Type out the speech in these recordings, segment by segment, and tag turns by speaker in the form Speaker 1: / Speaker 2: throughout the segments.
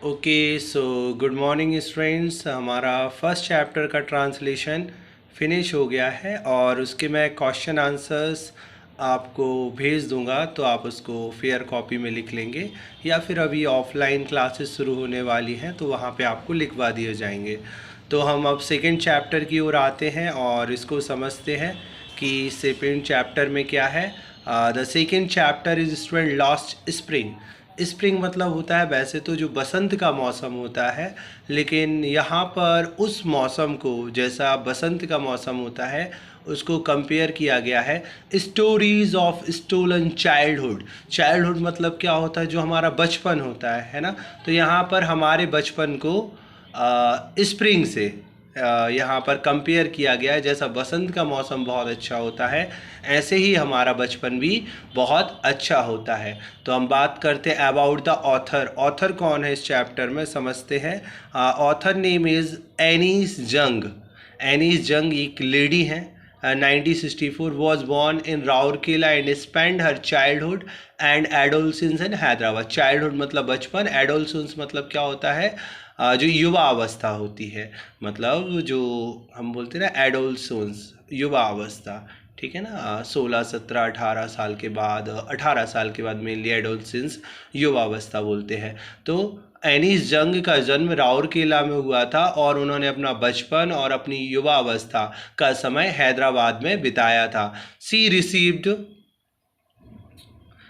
Speaker 1: Okay so good morning students. हमारा first chapter का translation finish हो गया है और उसके मैं क्वेश्चन आंसर्स आपको भेज दूंगा, तो आप उसको फेयर कॉपी में लिख लेंगे या फिर अभी ऑफलाइन क्लासेस शुरू होने वाली हैं तो वहाँ पे आपको लिखवा दिए जाएंगे। तो हम अब सेकंड चैप्टर की ओर आते हैं और इसको समझते हैं कि सेकंड चैप्टर में क्या है। The second chapter is student lost spring. Spring मतलब होता है वैसे तो जो बसंत का मौसम होता है, लेकिन यहाँ पर उस मौसम को जैसा बसंत का मौसम होता है उसको कंपेयर किया गया है stories of stolen childhood. Childhood मतलब क्या होता है, जो हमारा बचपन होता है ना। तो यहाँ पर हमारे बचपन को स्प्रिंग से यहाँ पर कंपेयर किया गया है। जैसा बसंत का मौसम बहुत अच्छा होता है, ऐसे ही हमारा बचपन भी बहुत अच्छा होता है। तो हम बात करते हैं अबाउट द ऑथर। ऑथर कौन है इस चैप्टर में, समझते हैं। ऑथर नेम इज़ एनीस जंग। एनीस जंग एक लेडी हैं। 1964 was born in Rourkela and spent her childhood and adolescence in Hyderabad. Childhood मतलब बचपन, एडोलसेंस मतलब क्या होता है, जो युवा अवस्था होती है, मतलब जो हम बोलते हैं ना एडोलसेंस, युवा अवस्था, ठीक है ना। 16 17 18 साल के बाद, 18 साल के बाद मेनली एडोलसेंस युवा अवस्था बोलते हैं। तो एनीस जंग का जन्म राउरकेला में हुआ था और उन्होंने अपना बचपन और अपनी युवा अवस्था का समय हैदराबाद में बिताया था। She received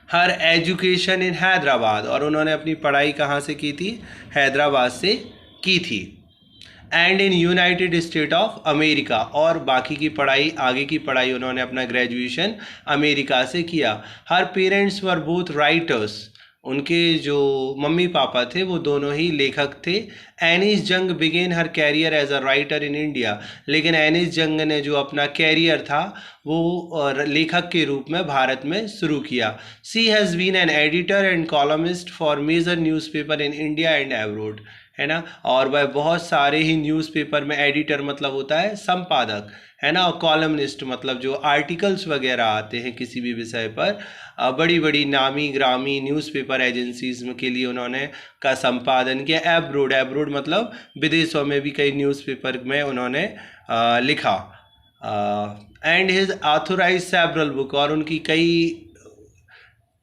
Speaker 1: her education in Hyderabad, और उन्होंने अपनी पढ़ाई कहाँ से की थी, हैदराबाद से की थी। And in United state of America, और बाकी की पढ़ाई, आगे की पढ़ाई उन्होंने अपना ग्रेजुएशन अमेरिका से किया। हर पेरेंट्स वर बोथ राइटर्स, उनके जो मम्मी पापा थे वो दोनों ही लेखक थे। Anees Jung began her career as a writer in India, लेकिन एनीस जंग ने जो अपना कैरियर था वो लेखक के रूप में भारत में शुरू किया। She has been an editor and columnist for major newspaper in India and abroad, है ना। और वह बहुत सारे ही न्यूज़पेपर में, एडिटर मतलब होता है संपादक, है ना, और कॉलमनिस्ट मतलब जो आर्टिकल्स वगैरह आते हैं किसी भी विषय पर, बड़ी बड़ी नामी ग्रामी न्यूज़पेपर एजेंसीज के लिए उन्होंने का संपादन किया। एब्रोड, एब्रोड मतलब विदेशों में भी कई न्यूज़पेपर में उन्होंने लिखा। And his authorise several book, और उनकी कई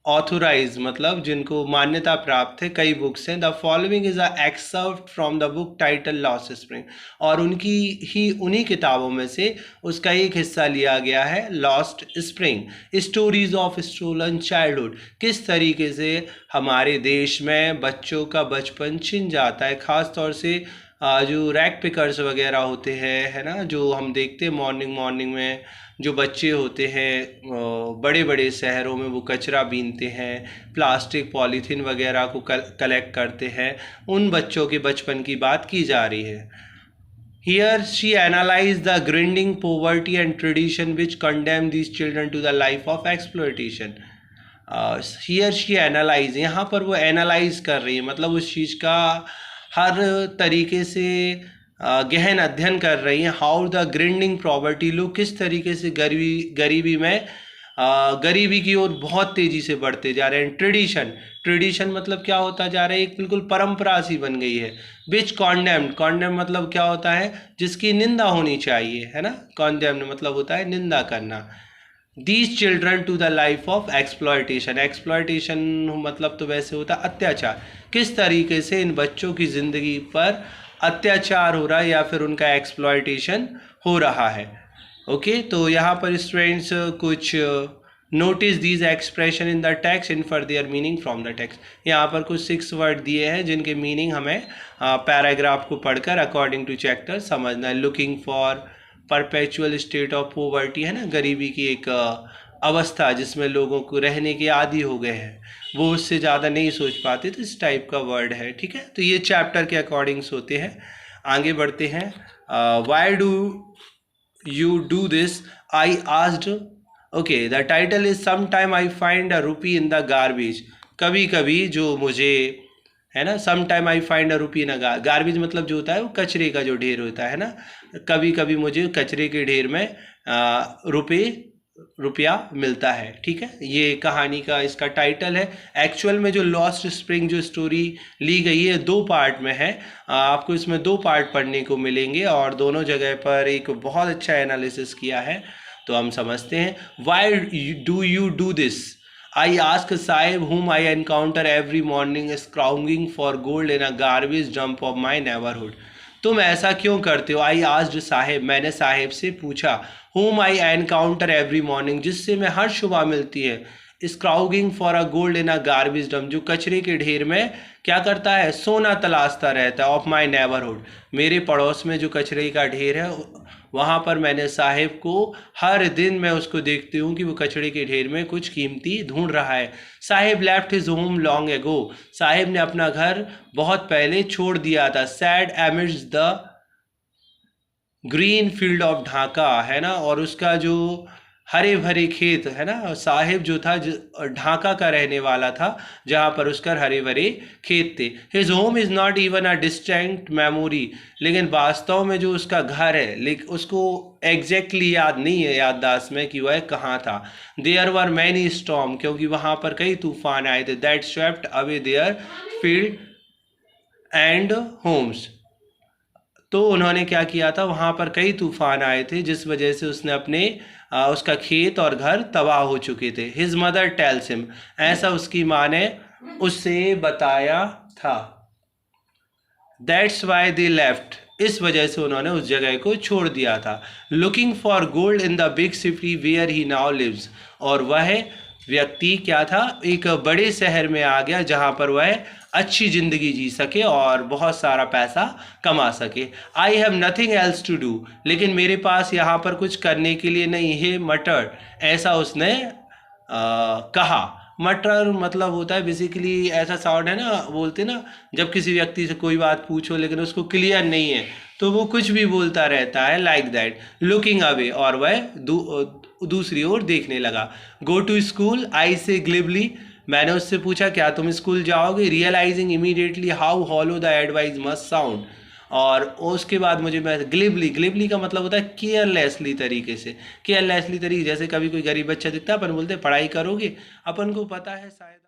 Speaker 1: ऑथोराइज मतलब जिनको मान्यता प्राप्त है कई बुक्स हैं। The following is a excerpt from the book title lost spring, और उनकी ही उन्हीं किताबों में से उसका एक हिस्सा लिया गया है, lost spring. Stories of stolen childhood, किस तरीके से हमारे देश में बच्चों का बचपन छिन जाता है, ख़ास तौर से जो रैक पिकर्स वगैरह होते हैं, है ना, जो हम देखते हैं मॉर्निंग मॉर्निंग में जो बच्चे होते हैं बड़े बड़े शहरों में, वो कचरा बीनते हैं, प्लास्टिक पॉलीथीन वगैरह को कलेक्ट करते हैं, उन बच्चों के बचपन की बात की जा रही है। Here she analyzed the grinding poverty and tradition which condemn these children to the life of exploitation. Here she analyze, यहाँ पर वो एनालाइज कर रही है, मतलब उस चीज़ का हर तरीके से गहन अध्ययन कर रही हैं। हाउ द ग्रिंडिंग प्रॉपर्टी, लोग किस तरीके से गरीबी में गरीबी की ओर बहुत तेज़ी से बढ़ते जा रहे हैं। ट्रेडिशन, ट्रेडिशन मतलब क्या होता जा रहा है, एक बिल्कुल परंपरा सी बन गई है। विच कॉन्डेम्ड, कॉन्डेम मतलब क्या होता है, जिसकी निंदा होनी चाहिए, है ना। कॉन्डेम्ड मतलब होता है निंदा करना। These children to the life of exploitation, exploitation मतलब तो वैसे होता है अत्याचार, किस तरीके से इन बच्चों की ज़िंदगी पर अत्याचार हो रहा है या फिर उनका एक्सप्लॉयटेशन हो रहा है। ओके, तो यहाँ पर स्टूडेंट्स कुछ notice these expression in the text, infer their meaning from the text. यहाँ पर कुछ 6 वर्ड दिए हैं जिनके मीनिंग हमें पैराग्राफ को पढ़कर अकॉर्डिंग टू चैप्टर समझना है। Looking for perpetual state of poverty, है ना, गरीबी की एक अवस्था जिसमें लोगों को रहने के आदी हो गए हैं, वो उससे ज़्यादा नहीं सोच पाते, तो इस टाइप का वर्ड है, ठीक है। तो ये चैप्टर के अकॉर्डिंग्स होते हैं। आगे बढ़ते हैं। Why do you do this, I asked. Okay, the title is sometime I find a rupee in the garbage, कभी कभी जो मुझे, है ना, sometime I find a rupee in a garbage मतलब जो होता है वो कचरे का जो ढेर होता है ना, कभी कभी मुझे कचरे के ढेर में रुपए रुपया मिलता है। ठीक है, ये कहानी का इसका टाइटल है। एक्चुअल में जो लॉस्ट स्प्रिंग जो स्टोरी ली गई है 2 पार्ट में है, आपको इसमें 2 पार्ट पढ़ने को मिलेंगे और दोनों जगह पर एक बहुत अच्छा एनालिसिस किया है। तो हम समझते हैं। Why do you do this? I ask Sahib, whom I encounter every morning, scrounging for gold in a garbage dump of my neighborhood. तुम ऐसा क्यों करते हो? I asked साहिब, मैंने साहिब से पूछा। whom I encounter every morning, जिससे मैं हर सुबह मिलती है। Scrounging for a gold in a garbage dump, जो कचरे के ढेर में क्या करता है? सोना तलाशता रहता है। ऑफ माई नेबरहुड, मेरे पड़ोस में जो कचरे का ढेर है वहाँ पर मैंने साहिब को हर दिन मैं उसको देखती हूँ कि वो कचरे के ढेर में कुछ कीमती ढूंढ रहा है। Sahib left his home long ago, Sahib ने अपना घर बहुत पहले छोड़ दिया था। Sad amidst the green field of Dhaka, है ना, और उसका जो हरे भरे खेत है ना, साहिब जो था ढाका का रहने वाला था जहाँ पर उसका हरे भरे खेत थे। His home is not even a distant memory, लेकिन वास्तव में जो उसका घर है लेकिन उसको एग्जैक्टली याद नहीं है याददाश्त में कि वह कहाँ था। देयर वर मैनी स्टॉर्म, क्योंकि वहाँ पर कई तूफान आए थे। That swept away their field and homes, तो उन्होंने क्या किया था, वहाँ पर कई तूफान आए थे जिस वजह से उसने अपने उसका खेत और घर तबाह हो चुके थे। हिज मदर टेल्स हिम, ऐसा उसकी माँ ने उससे बताया था। दैट्स वाई दे लेफ्ट, इस वजह से उन्होंने उस जगह को छोड़ दिया था। Looking for gold in the big city where he now lives, और वह व्यक्ति क्या था, एक बड़े शहर में आ गया जहाँ पर वह अच्छी ज़िंदगी जी सके और बहुत सारा पैसा कमा सके। I have nothing else to do, लेकिन मेरे पास यहाँ पर कुछ करने के लिए नहीं है। मटर, ऐसा उसने कहा। मटर मतलब होता है बेसिकली, ऐसा साउंड है ना, बोलते ना जब किसी व्यक्ति से कोई बात पूछो लेकिन उसको क्लियर नहीं है तो वो कुछ भी बोलता रहता है, लाइक दैट। लुकिंग अवे, और वह दूसरी ओर देखने लगा। गो टू स्कूल, आई से ग्लिबली, मैंने उससे पूछा क्या तुम स्कूल जाओगे? Realising immediately how hollow the advice must sound, और उसके बाद मुझे मैं ग्लिबली का मतलब होता है केयरलेसली तरीके से, केयरलेसली तरीके, जैसे कभी कोई गरीब बच्चा दिखता है अपन बोलते हैं पढ़ाई करोगे, अपन को पता है शायद